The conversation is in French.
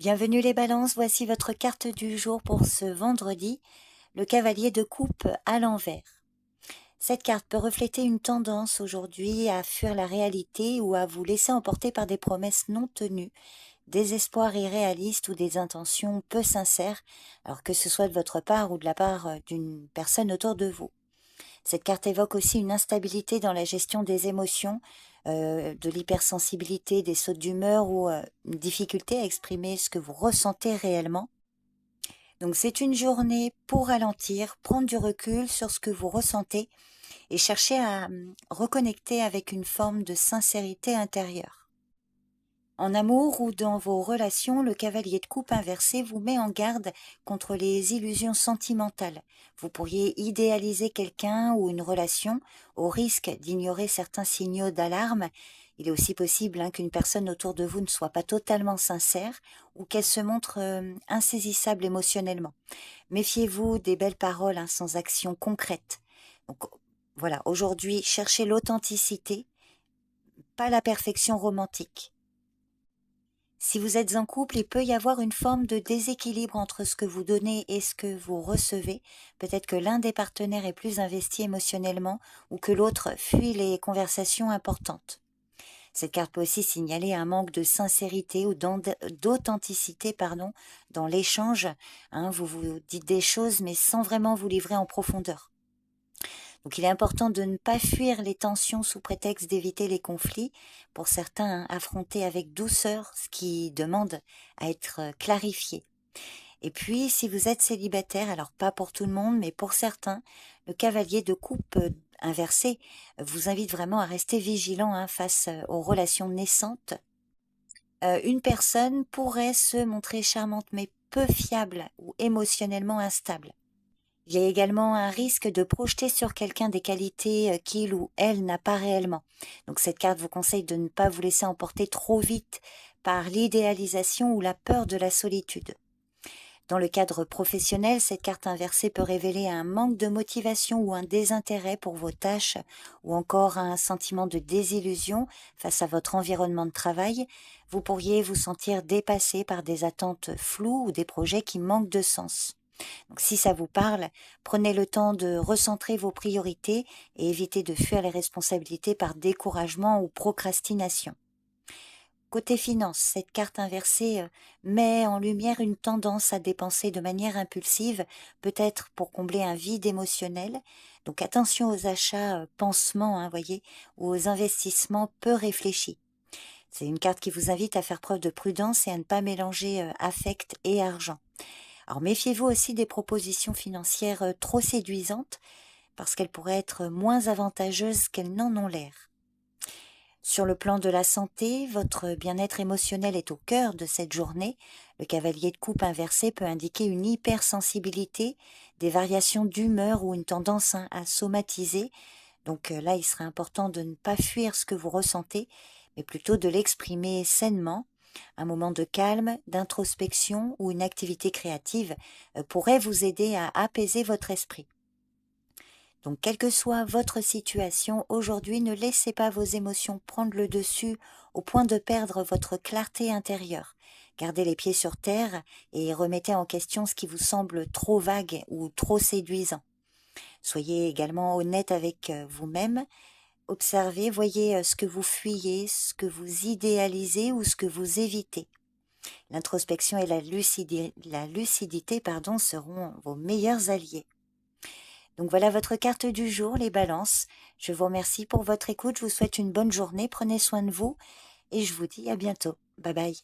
Bienvenue les balances, voici votre carte du jour pour ce vendredi, le cavalier de coupe à l'envers. Cette carte peut refléter une tendance aujourd'hui à fuir la réalité ou à vous laisser emporter par des promesses non tenues, des espoirs irréalistes ou des intentions peu sincères, alors que ce soit de votre part ou de la part d'une personne autour de vous. Cette carte évoque aussi une instabilité dans la gestion des émotions, de l'hypersensibilité, des sautes d'humeur ou une difficulté à exprimer ce que vous ressentez réellement. Donc c'est une journée pour ralentir, prendre du recul sur ce que vous ressentez et chercher à reconnecter avec une forme de sincérité intérieure. En amour ou dans vos relations, le cavalier de coupe inversé vous met en garde contre les illusions sentimentales. Vous pourriez idéaliser quelqu'un ou une relation au risque d'ignorer certains signaux d'alarme. Il est aussi possible qu'une personne autour de vous ne soit pas totalement sincère ou qu'elle se montre insaisissable émotionnellement. Méfiez-vous des belles paroles sans action concrète. Donc voilà, aujourd'hui, cherchez l'authenticité, pas la perfection romantique. Si vous êtes en couple, il peut y avoir une forme de déséquilibre entre ce que vous donnez et ce que vous recevez. Peut-être que l'un des partenaires est plus investi émotionnellement ou que l'autre fuit les conversations importantes. Cette carte peut aussi signaler un manque de sincérité ou d'authenticité dans l'échange. Vous vous dites des choses mais sans vraiment vous livrer en profondeur. Donc il est important de ne pas fuir les tensions sous prétexte d'éviter les conflits. Pour certains, affronter avec douceur ce qui demande à être clarifié. Et puis, si vous êtes célibataire, alors pas pour tout le monde, mais pour certains, le cavalier de coupe inversé vous invite vraiment à rester vigilant face aux relations naissantes. Une personne pourrait se montrer charmante mais peu fiable ou émotionnellement instable. Il y a également un risque de projeter sur quelqu'un des qualités qu'il ou elle n'a pas réellement. Donc cette carte vous conseille de ne pas vous laisser emporter trop vite par l'idéalisation ou la peur de la solitude. Dans le cadre professionnel, cette carte inversée peut révéler un manque de motivation ou un désintérêt pour vos tâches ou encore un sentiment de désillusion face à votre environnement de travail. Vous pourriez vous sentir dépassé par des attentes floues ou des projets qui manquent de sens. Donc, si ça vous parle, prenez le temps de recentrer vos priorités et évitez de fuir les responsabilités par découragement ou procrastination. Côté finance, cette carte inversée met en lumière une tendance à dépenser de manière impulsive, peut-être pour combler un vide émotionnel. Donc attention aux achats pansements, voyez, ou aux investissements peu réfléchis. C'est une carte qui vous invite à faire preuve de prudence et à ne pas mélanger affect et argent. Alors méfiez-vous aussi des propositions financières trop séduisantes parce qu'elles pourraient être moins avantageuses qu'elles n'en ont l'air. Sur le plan de la santé, votre bien-être émotionnel est au cœur de cette journée. Le cavalier de coupe inversé peut indiquer une hypersensibilité, des variations d'humeur ou une tendance à somatiser. Donc là, il serait important de ne pas fuir ce que vous ressentez, mais plutôt de l'exprimer sainement. Un moment de calme, d'introspection ou une activité créative pourrait vous aider à apaiser votre esprit. Donc, quelle que soit votre situation, aujourd'hui, ne laissez pas vos émotions prendre le dessus au point de perdre votre clarté intérieure. Gardez les pieds sur terre et remettez en question ce qui vous semble trop vague ou trop séduisant. Soyez également honnête avec vous-même. Observez, voyez ce que vous fuyez, ce que vous idéalisez ou ce que vous évitez. L'introspection et la lucidité seront vos meilleurs alliés. Donc voilà votre carte du jour, les balances. Je vous remercie pour votre écoute, je vous souhaite une bonne journée, prenez soin de vous et je vous dis à bientôt. Bye bye.